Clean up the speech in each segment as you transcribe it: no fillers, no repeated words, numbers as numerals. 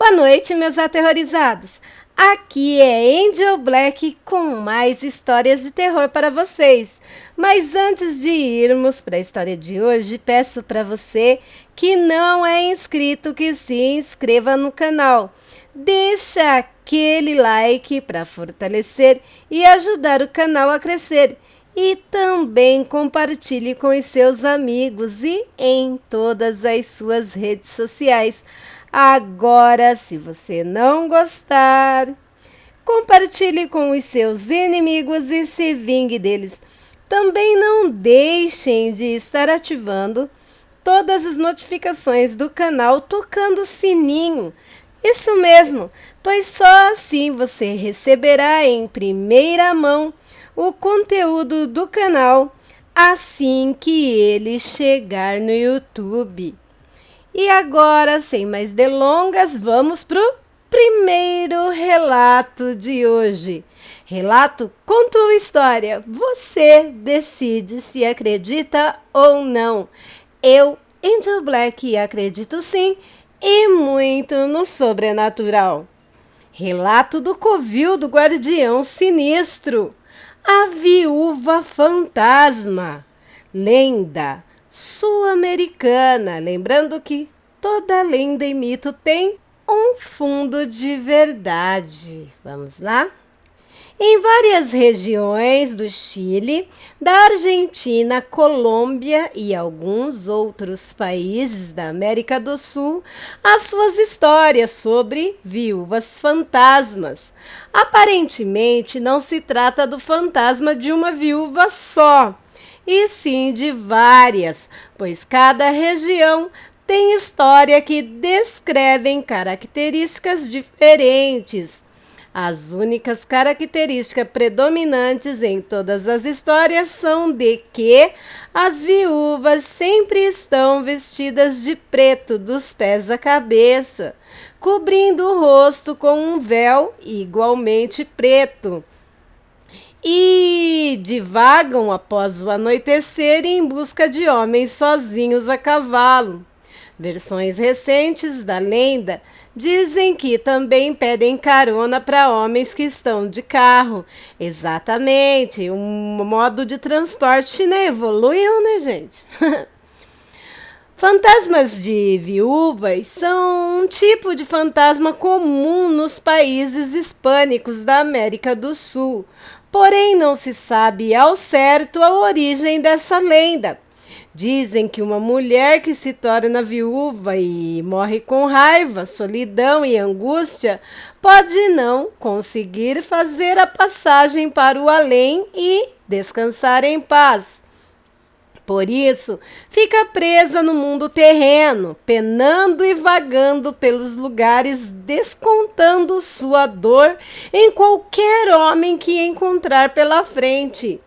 Boa noite, meus aterrorizados. Aqui é Angel Black com mais histórias de terror para vocês. Mas antes de irmos para a história de hoje, peço para você que não é inscrito que se inscreva no canal. Deixa aquele like para fortalecer e ajudar o canal a crescer. E também compartilhe com os seus amigos e em todas as suas redes sociais. Agora, se você não gostar, compartilhe com os seus inimigos e se vingue deles. Também não deixem de estar ativando todas as notificações do canal tocando o sininho. Isso mesmo, pois só assim você receberá em primeira mão o conteúdo do canal assim que ele chegar no YouTube. E agora, sem mais delongas, vamos para o primeiro relato de hoje. Relato contou história. Você decide se acredita ou não. Eu, Angel Black, acredito sim e muito no sobrenatural. Relato do covil do guardião sinistro. A viúva fantasma. Lenda sul-americana. Lembrando que toda lenda e mito tem um fundo de verdade. Vamos lá? Em várias regiões do Chile, da Argentina, Colômbia e alguns outros países da América do Sul, há suas histórias sobre viúvas fantasmas. Aparentemente, não se trata do fantasma de uma viúva só, e sim de várias, pois cada região tem história que descrevem características diferentes. As únicas características predominantes em todas as histórias são de que as viúvas sempre estão vestidas de preto dos pés à cabeça, cobrindo o rosto com um véu igualmente preto. E divagam após o anoitecer em busca de homens sozinhos a cavalo. Versões recentes da lenda dizem que também pedem carona para homens que estão de carro. Exatamente, um modo de transporte, né? Evoluiu, né, gente? Fantasmas de viúvas são um tipo de fantasma comum nos países hispânicos da América do Sul. Porém, não se sabe ao certo a origem dessa lenda. Dizem que uma mulher que se torna viúva e morre com raiva, solidão e angústia pode não conseguir fazer a passagem para o além e descansar em paz. Por isso, fica presa no mundo terreno, penando e vagando pelos lugares, descontando sua dor em qualquer homem que encontrar pela frente.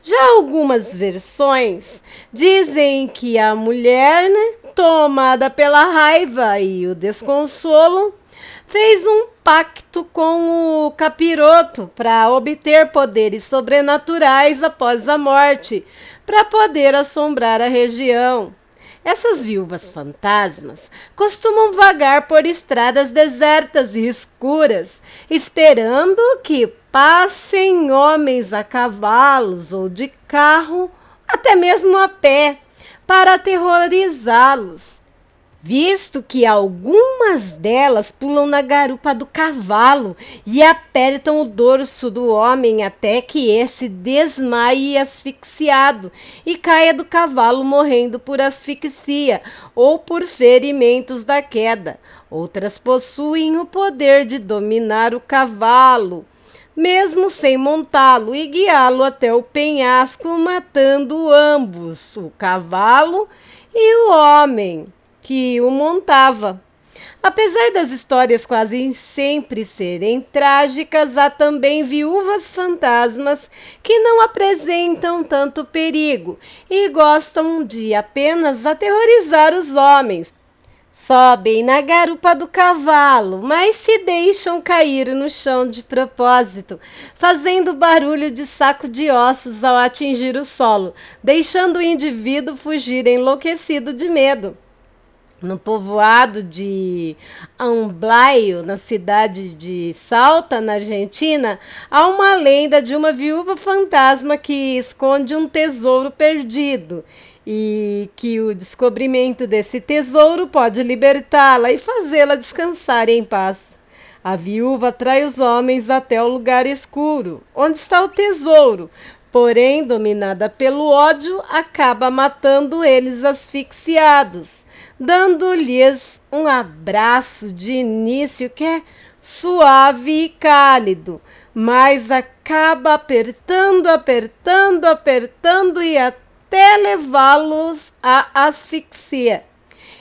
Já algumas versões dizem que a mulher, tomada pela raiva e o desconsolo, fez um pacto com o capiroto para obter poderes sobrenaturais após a morte, para poder assombrar a região. Essas viúvas fantasmas costumam vagar por estradas desertas e escuras, esperando que passem homens a cavalos ou de carro, até mesmo a pé, para aterrorizá-los. Visto que algumas delas pulam na garupa do cavalo e apertam o dorso do homem até que esse desmaie asfixiado e caia do cavalo morrendo por asfixia ou por ferimentos da queda. Outras possuem o poder de dominar o cavalo, mesmo sem montá-lo, e guiá-lo até o penhasco, matando ambos, o cavalo e o homem que o montava. Apesar das histórias quase sempre serem trágicas, há também viúvas fantasmas que não apresentam tanto perigo e gostam de apenas aterrorizar os homens. Sobem na garupa do cavalo, mas se deixam cair no chão de propósito, fazendo barulho de saco de ossos ao atingir o solo, deixando o indivíduo fugir enlouquecido de medo. No povoado de Amblaio, na cidade de Salta, na Argentina, há uma lenda de uma viúva fantasma que esconde um tesouro perdido e que o descobrimento desse tesouro pode libertá-la e fazê-la descansar em paz. A viúva trai os homens até o lugar escuro, onde está o tesouro, porém, dominada pelo ódio, acaba matando eles asfixiados, dando-lhes um abraço de início que é suave e cálido, mas acaba apertando e até levá-los à asfixia.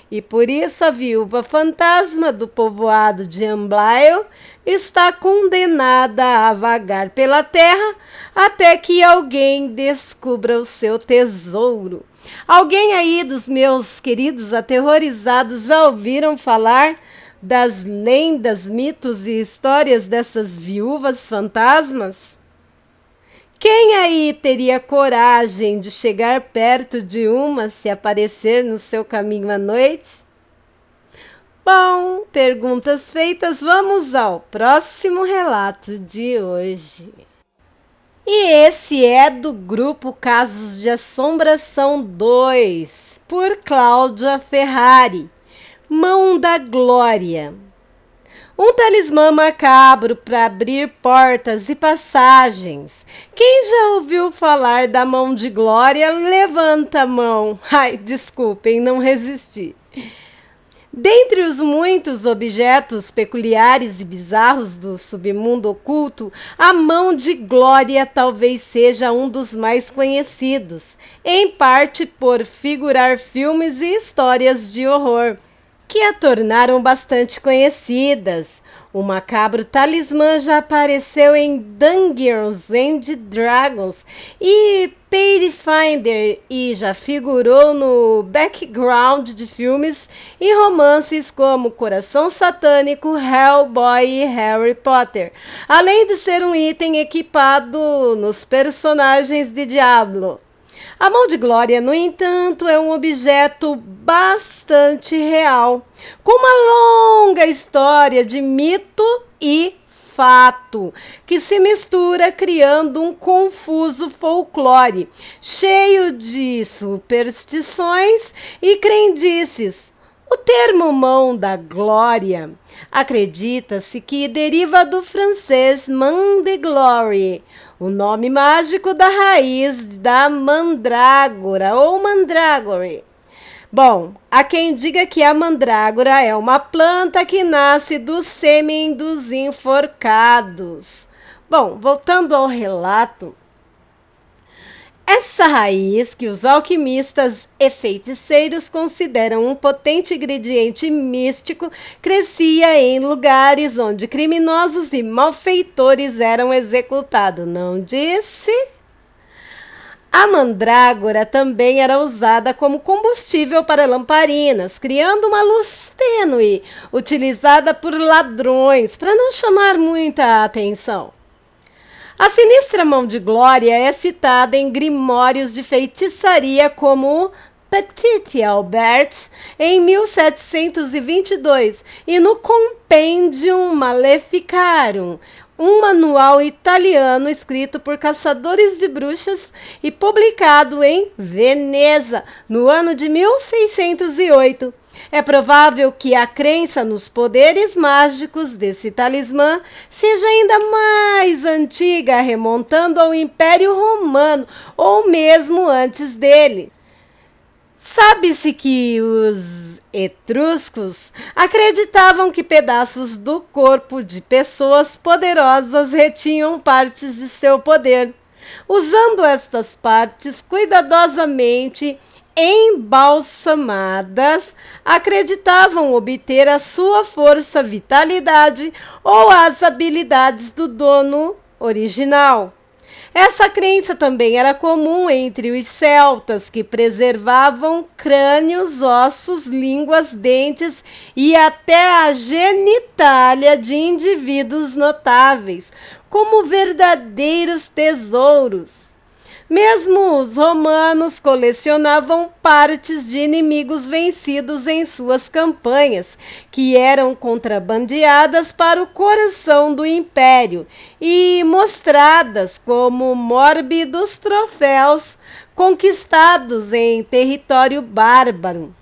E por isso a viúva fantasma do povoado de Amblaio está condenada a vagar pela terra até que alguém descubra o seu tesouro. Alguém aí dos meus queridos aterrorizados já ouviram falar das lendas, mitos e histórias dessas viúvas fantasmas? Quem aí teria coragem de chegar perto de uma se aparecer no seu caminho à noite? Bom, perguntas feitas, vamos ao próximo relato de hoje. E esse é do grupo Casos de Assombração 2, por Cláudia Ferrari, Mão da Glória. Um talismã macabro para abrir portas e passagens. Quem já ouviu falar da mão de Glória, levanta a mão. Ai, desculpem, não resisti. Dentre os muitos objetos peculiares e bizarros do submundo oculto, a mão de Glória talvez seja um dos mais conhecidos, em parte por figurar filmes e histórias de horror, que a tornaram bastante conhecidas. O macabro talismã já apareceu em Dungeons and Dragons e Pathfinder e já figurou no background de filmes e romances como Coração Satânico, Hellboy e Harry Potter, além de ser um item equipado nos personagens de Diablo. A mão de Glória, no entanto, é um objeto bastante real, com uma longa história de mito e fato, que se mistura criando um confuso folclore, cheio de superstições e crendices. O termo mão da glória acredita-se que deriva do francês main de gloire, o nome mágico da raiz da mandrágora ou mandrágore. Bom, há quem diga que a mandrágora é uma planta que nasce do sêmen dos enforcados. Bom, voltando ao relato, essa raiz, que os alquimistas e feiticeiros consideram um potente ingrediente místico, crescia em lugares onde criminosos e malfeitores eram executados. Não disse? A mandrágora também era usada como combustível para lamparinas, criando uma luz tênue, utilizada por ladrões, para não chamar muita atenção. A sinistra mão de Glória é citada em grimórios de feitiçaria como Petit Albert, em 1722, e no Compendium Maleficarum, um manual italiano escrito por caçadores de bruxas e publicado em Veneza, no ano de 1608. É provável que a crença nos poderes mágicos desse talismã seja ainda mais antiga, remontando ao Império Romano ou mesmo antes dele. Sabe-se que os etruscos acreditavam que pedaços do corpo de pessoas poderosas retinham partes de seu poder. Usando estas partes cuidadosamente embalsamadas, acreditavam obter a sua força, vitalidade ou as habilidades do dono original. Essa crença também era comum entre os celtas, que preservavam crânios, ossos, línguas, dentes e até a genitália de indivíduos notáveis, como verdadeiros tesouros. Mesmo os romanos colecionavam partes de inimigos vencidos em suas campanhas, que eram contrabandeadas para o coração do império e mostradas como mórbidos troféus conquistados em território bárbaro.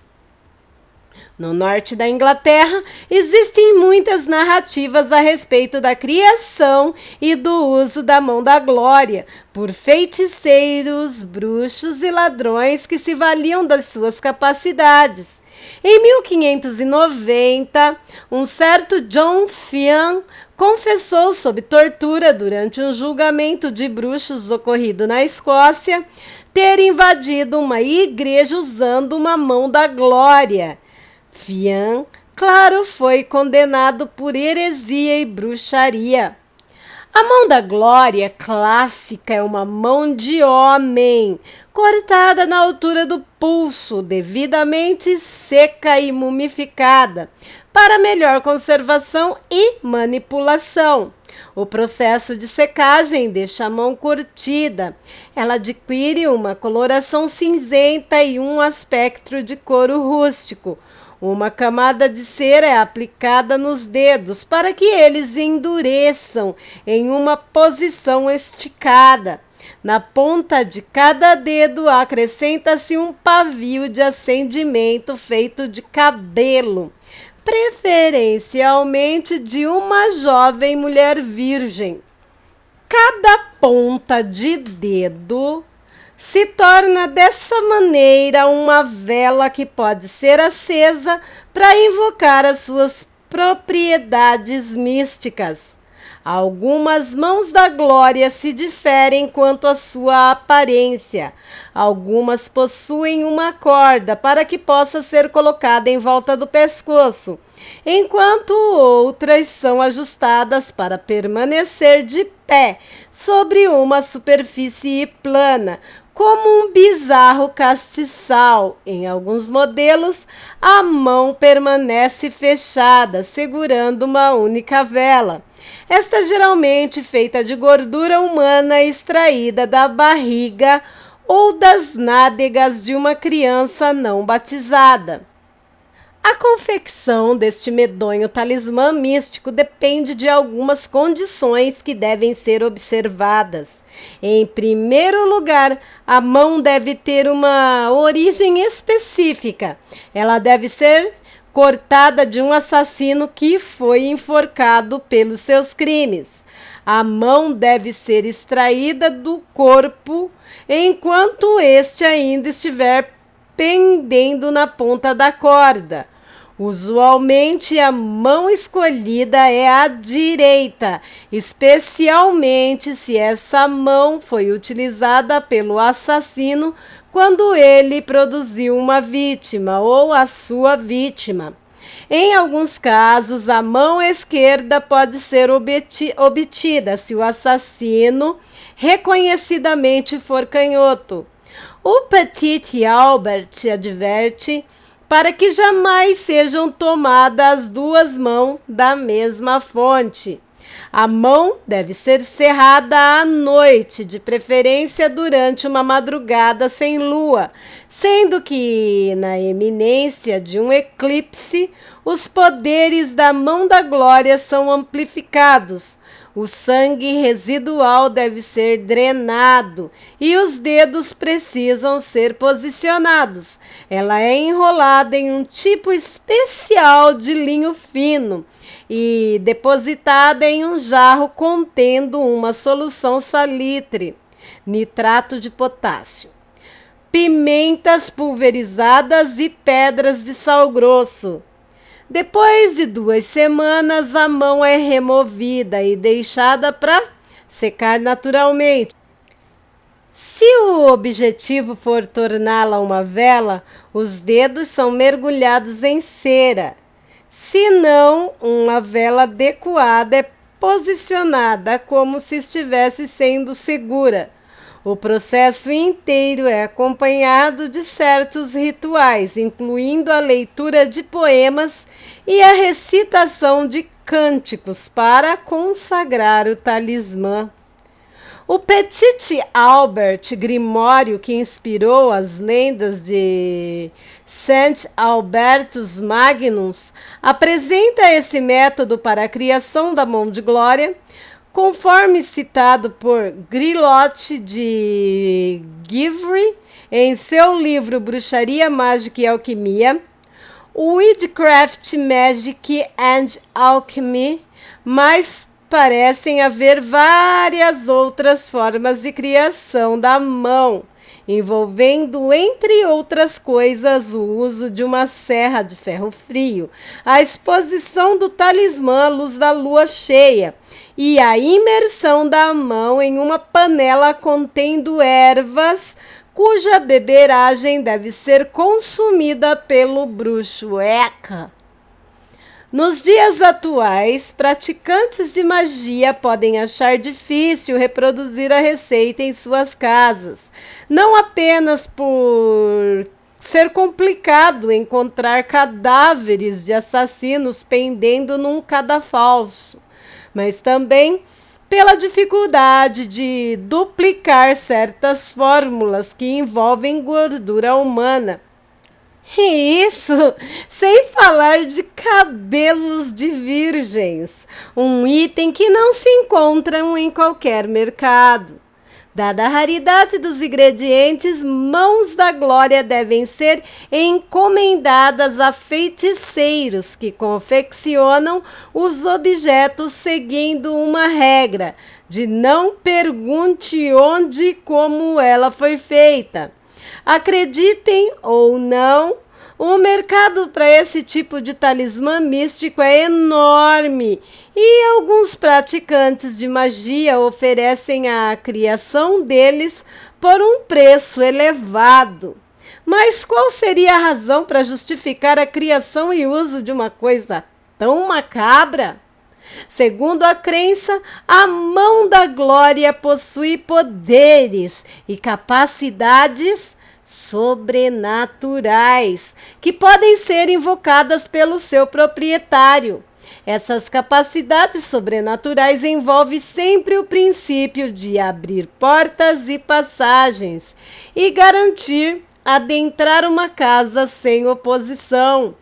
No norte da Inglaterra, existem muitas narrativas a respeito da criação e do uso da mão da glória por feiticeiros, bruxos e ladrões que se valiam das suas capacidades. Em 1590, um certo John Fian confessou sob tortura durante um julgamento de bruxos ocorrido na Escócia ter invadido uma igreja usando uma mão da glória. Fian, claro, foi condenado por heresia e bruxaria. A mão da glória clássica é uma mão de homem, cortada na altura do pulso, devidamente seca e mumificada, para melhor conservação e manipulação. O processo de secagem deixa a mão curtida. Ela adquire uma coloração cinzenta e um aspecto de couro rústico. Uma camada de cera é aplicada nos dedos para que eles endureçam em uma posição esticada. Na ponta de cada dedo acrescenta-se um pavio de acendimento feito de cabelo, preferencialmente de uma jovem mulher virgem. Cada ponta de dedo se torna dessa maneira uma vela que pode ser acesa para invocar as suas propriedades místicas. Algumas mãos da glória se diferem quanto à sua aparência. Algumas possuem uma corda para que possa ser colocada em volta do pescoço, enquanto outras são ajustadas para permanecer de pé sobre uma superfície plana, como um bizarro castiçal. Em alguns modelos, a mão permanece fechada, segurando uma única vela. Esta é geralmente feita de gordura humana extraída da barriga ou das nádegas de uma criança não batizada. A confecção deste medonho talismã místico depende de algumas condições que devem ser observadas. Em primeiro lugar, a mão deve ter uma origem específica. Ela deve ser cortada de um assassino que foi enforcado pelos seus crimes. A mão deve ser extraída do corpo enquanto este ainda estiver pendendo na ponta da corda. Usualmente, a mão escolhida é a direita, especialmente se essa mão foi utilizada pelo assassino quando ele produziu uma vítima ou a sua vítima. Em alguns casos, a mão esquerda pode ser obtida se o assassino reconhecidamente for canhoto. O Petit Albert adverte para que jamais sejam tomadas as duas mãos da mesma fonte. A mão deve ser cerrada à noite, de preferência durante uma madrugada sem lua, sendo que, na iminência de um eclipse, os poderes da mão da glória são amplificados. O sangue residual deve ser drenado e os dedos precisam ser posicionados. Ela é enrolada em um tipo especial de linho fino e depositada em um jarro contendo uma solução salitre, nitrato de potássio, pimentas pulverizadas e pedras de sal grosso. Depois de 2 semanas, a mão é removida e deixada para secar naturalmente. Se o objetivo for torná-la uma vela, os dedos são mergulhados em cera. Se não, uma vela adequada é posicionada como se estivesse sendo segura. O processo inteiro é acompanhado de certos rituais, incluindo a leitura de poemas e a recitação de cânticos para consagrar o talismã. O Petit Albert Grimório, que inspirou as lendas de Saint Albertus Magnus, apresenta esse método para a criação da mão de glória, conforme citado por Grilot de Givry em seu livro Bruxaria, Mágica e Alquimia, Witchcraft, Magic and Alchemy, mas parecem haver várias outras formas de criação da mão, envolvendo, entre outras coisas, o uso de uma serra de ferro frio, a exposição do talismã à luz da lua cheia e a imersão da mão em uma panela contendo ervas, cuja beberagem deve ser consumida pelo bruxo. Eca! Nos dias atuais, praticantes de magia podem achar difícil reproduzir a receita em suas casas, não apenas por ser complicado encontrar cadáveres de assassinos pendendo num cadafalso, mas também pela dificuldade de duplicar certas fórmulas que envolvem gordura humana. E isso sem falar de cabelos de virgens, um item que não se encontra em qualquer mercado. Dada a raridade dos ingredientes, mãos da glória devem ser encomendadas a feiticeiros que confeccionam os objetos seguindo uma regra de não pergunte onde e como ela foi feita. Acreditem ou não, o mercado para esse tipo de talismã místico é enorme e alguns praticantes de magia oferecem a criação deles por um preço elevado. Mas qual seria a razão para justificar a criação e uso de uma coisa tão macabra? Segundo a crença, a mão da glória possui poderes e capacidades sobrenaturais que podem ser invocadas pelo seu proprietário. Essas capacidades sobrenaturais envolvem sempre o princípio de abrir portas e passagens e garantir adentrar uma casa sem oposição.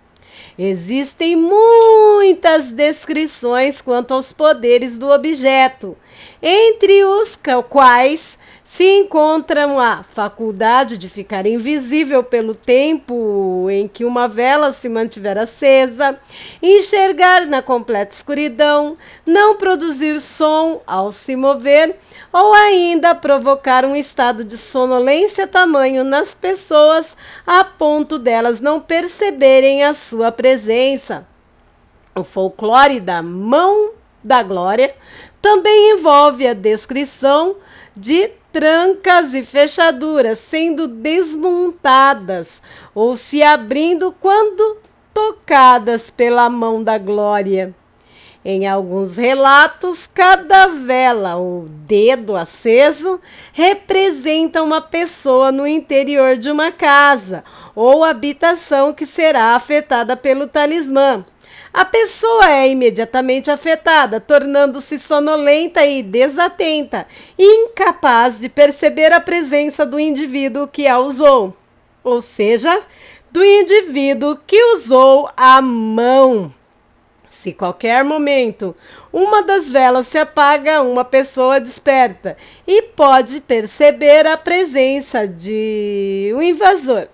Existem muitas descrições quanto aos poderes do objeto, entre os quais se encontram a faculdade de ficar invisível pelo tempo em que uma vela se mantiver acesa, enxergar na completa escuridão, não produzir som ao se mover, ou ainda provocar um estado de sonolência tamanho nas pessoas a ponto delas não perceberem a sua presença. O folclore da mão da glória também envolve a descrição de trancas e fechaduras sendo desmontadas ou se abrindo quando tocadas pela mão da glória. Em alguns relatos, cada vela ou dedo aceso representa uma pessoa no interior de uma casa ou habitação que será afetada pelo talismã. A pessoa é imediatamente afetada, tornando-se sonolenta e desatenta, incapaz de perceber a presença do indivíduo que a usou, ou seja, do indivíduo que usou a mão. Se qualquer momento uma das velas se apaga, uma pessoa desperta e pode perceber a presença de um invasor.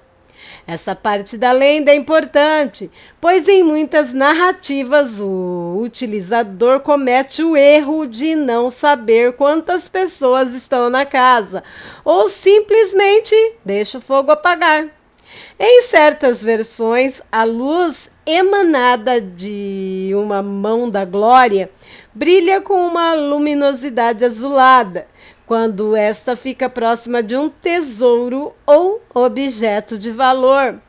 Essa parte da lenda é importante, pois em muitas narrativas o utilizador comete o erro de não saber quantas pessoas estão na casa ou simplesmente deixa o fogo apagar. Em certas versões, a luz emanada de uma mão da glória brilha com uma luminosidade azulada, quando esta fica próxima de um tesouro ou objeto de valor.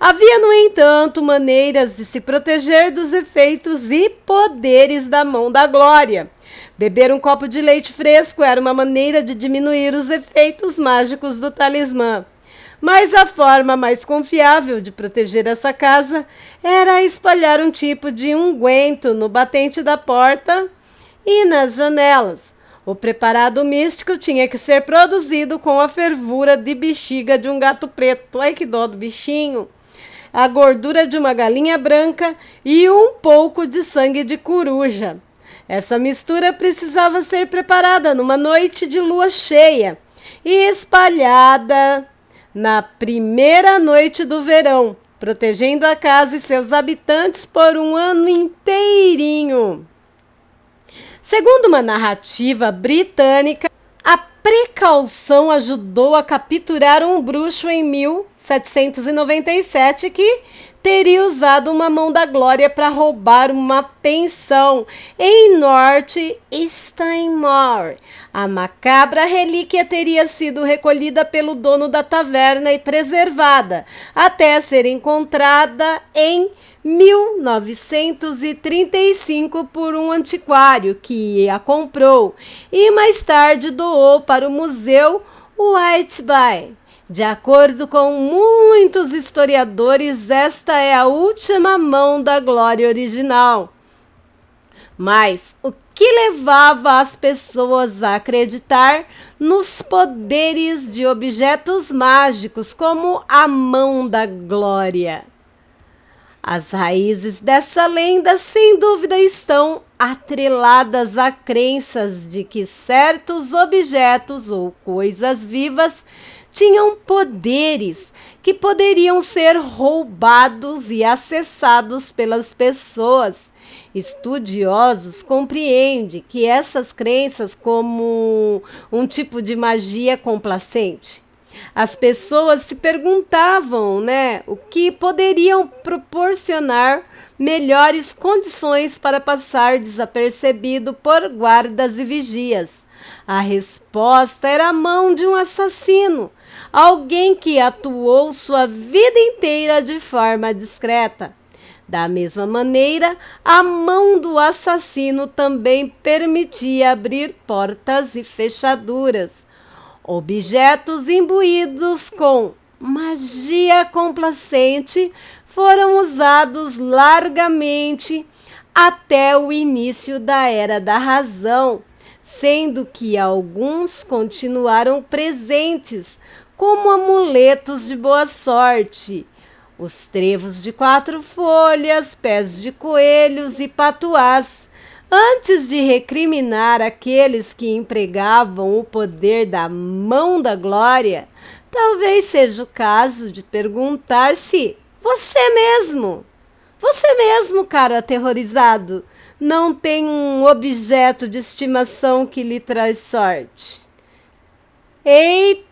Havia, no entanto, maneiras de se proteger dos efeitos e poderes da mão da glória. Beber um copo de leite fresco era uma maneira de diminuir os efeitos mágicos do talismã. Mas a forma mais confiável de proteger essa casa era espalhar um tipo de unguento no batente da porta e nas janelas. O preparado místico tinha que ser produzido com a fervura de bexiga de um gato preto. Ai, que dó do bichinho! A gordura de uma galinha branca e um pouco de sangue de coruja. Essa mistura precisava ser preparada numa noite de lua cheia e espalhada na primeira noite do verão, protegendo a casa e seus habitantes por um ano inteirinho. Segundo uma narrativa britânica, a precaução ajudou a capturar um bruxo em 1797 que teria usado uma mão da glória para roubar uma pensão em North Steinmoor. A macabra relíquia teria sido recolhida pelo dono da taverna e preservada até ser encontrada em 1935 por um antiquário que a comprou e mais tarde doou para o Museu Whitby. De acordo com muitos historiadores, esta é a última mão da glória original. Mas o que levava as pessoas a acreditar nos poderes de objetos mágicos como a mão da glória? As raízes dessa lenda, sem dúvida, estão atreladas a crenças de que certos objetos ou coisas vivas tinham poderes que poderiam ser roubados e acessados pelas pessoas. Estudiosos compreendem que essas crenças como um tipo de magia complacente. As pessoas se perguntavam, o que poderiam proporcionar melhores condições para passar desapercebido por guardas e vigias. A resposta era a mão de um assassino, alguém que atuou sua vida inteira de forma discreta. Da mesma maneira, a mão do assassino também permitia abrir portas e fechaduras. Objetos imbuídos com magia complacente foram usados largamente até o início da Era da Razão, sendo que alguns continuaram presentes como amuletos de boa sorte, os trevos de 4 folhas, pés de coelhos e patuás. Antes de recriminar aqueles que empregavam o poder da mão da glória, talvez seja o caso de perguntar se você mesmo, caro aterrorizado, não tem um objeto de estimação que lhe traz sorte. Eita,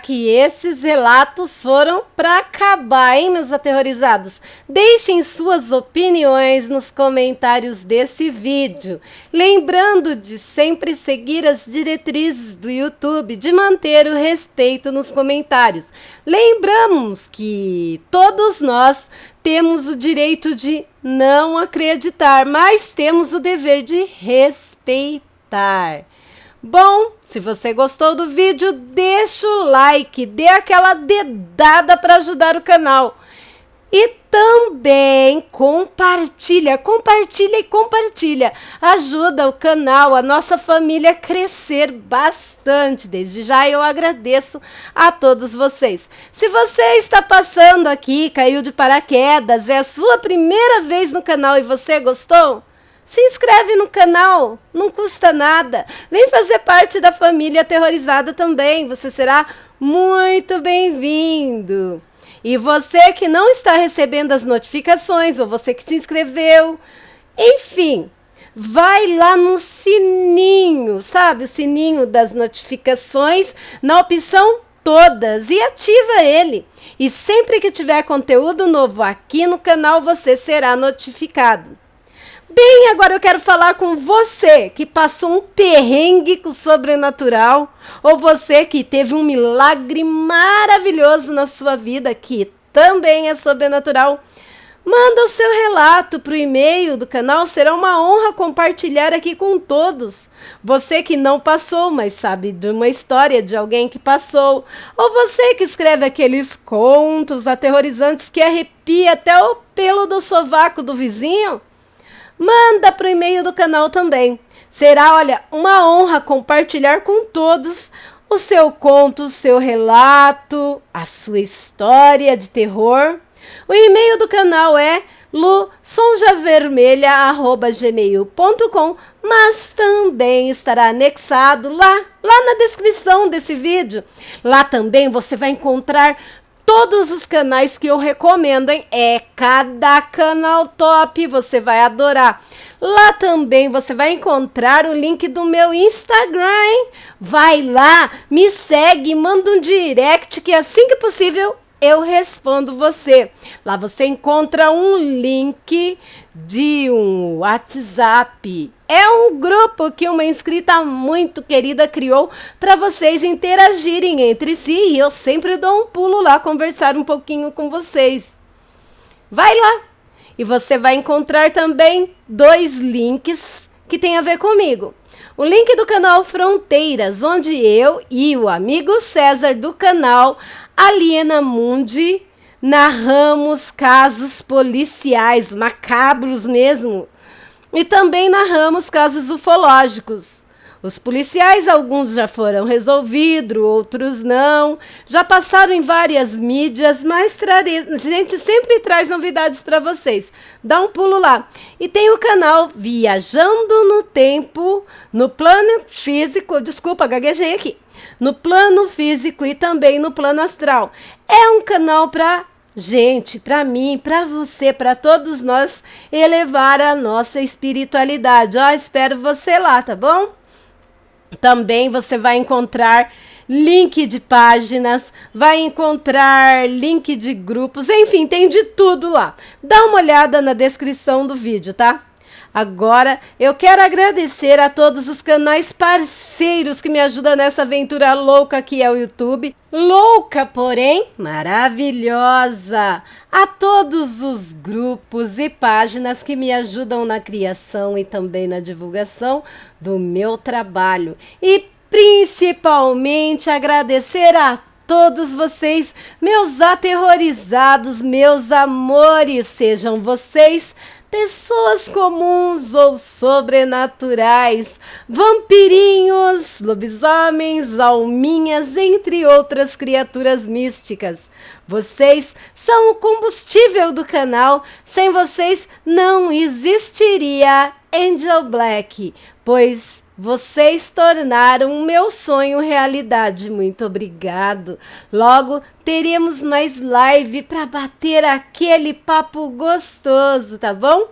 que esses relatos foram para acabar, hein, meus aterrorizados? Deixem suas opiniões nos comentários desse vídeo. Lembrando de sempre seguir as diretrizes do YouTube, de manter o respeito nos comentários. Lembramos que todos nós temos o direito de não acreditar, mas temos o dever de respeitar. Bom, se você gostou do vídeo, deixa o like, dê aquela dedada para ajudar o canal. E também compartilha. Ajuda o canal, a nossa família a crescer bastante. Desde já eu agradeço a todos vocês. Se você está passando aqui, caiu de paraquedas, é a sua primeira vez no canal e você gostou? Se inscreve no canal, não custa nada. Vem fazer parte da família aterrorizada também. Você será muito bem-vindo. E você que não está recebendo as notificações, ou você que se inscreveu, enfim, vai lá no sininho, sabe? O sininho das notificações, na opção todas, e ativa ele. E sempre que tiver conteúdo novo aqui no canal, você será notificado. Bem, agora eu quero falar com você que passou um perrengue com o sobrenatural, ou você que teve um milagre maravilhoso na sua vida, que também é sobrenatural. Manda o seu relato para o e-mail do canal, será uma honra compartilhar aqui com todos. Você que não passou, mas sabe de uma história de alguém que passou, ou você que escreve aqueles contos aterrorizantes que arrepia até o pelo do sovaco do vizinho, manda para o e-mail do canal também. Será, olha, uma honra compartilhar com todos o seu conto, o seu relato, a sua história de terror. O e-mail do canal é luçonjavermelha@gmail.com, mas também estará anexado lá na descrição desse vídeo. Lá também você vai encontrar todos os canais que eu recomendo, hein? É cada canal top, você vai adorar. Lá também você vai encontrar o link do meu Instagram, hein? Vai lá, me segue, manda um direct que assim que possível eu respondo você. Lá você encontra um link de um WhatsApp. É um grupo que uma inscrita muito querida criou para vocês interagirem entre si e eu sempre dou um pulo lá conversar um pouquinho com vocês. Vai lá e você vai encontrar também 2 links que tem a ver comigo. O link do canal Fronteiras, onde eu e o amigo César do canal Aliena Mundi narramos casos policiais, macabros mesmo. E também narramos casos ufológicos. Os policiais, alguns já foram resolvidos, outros não. Já passaram em várias mídias, mas a gente sempre traz novidades para vocês. Dá um pulo lá. E tem o canal Viajando no Tempo, no plano físico, desculpa, gaguejei aqui. No plano físico e também no plano astral. É um canal para gente, para mim, para você, para todos nós, elevar a nossa espiritualidade. Ó, espero você lá, tá bom? Também você vai encontrar link de páginas, vai encontrar link de grupos, enfim, tem de tudo lá. Dá uma olhada na descrição do vídeo, tá? Agora, eu quero agradecer a todos os canais parceiros que me ajudam nessa aventura louca que é o YouTube. Louca, porém maravilhosa! A todos os grupos e páginas que me ajudam na criação e também na divulgação do meu trabalho. E principalmente agradecer a todos vocês, meus aterrorizados, meus amores, sejam vocês pessoas comuns ou sobrenaturais, vampirinhos, lobisomens, alminhas, entre outras criaturas místicas. Vocês são o combustível do canal. Sem vocês não existiria Angel Black, pois vocês tornaram o meu sonho realidade. Muito obrigado. Logo teremos mais live para bater aquele papo gostoso, tá bom?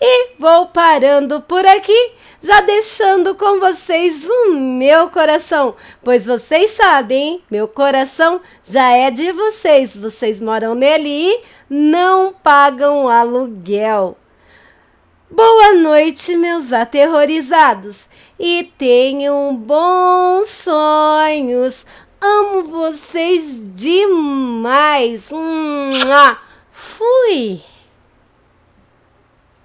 E vou parando por aqui, já deixando com vocês o meu coração, pois vocês sabem, meu coração já é de vocês. Vocês moram nele e não pagam aluguel. Boa noite, meus aterrorizados, e tenham bons sonhos. Amo vocês demais. Fui!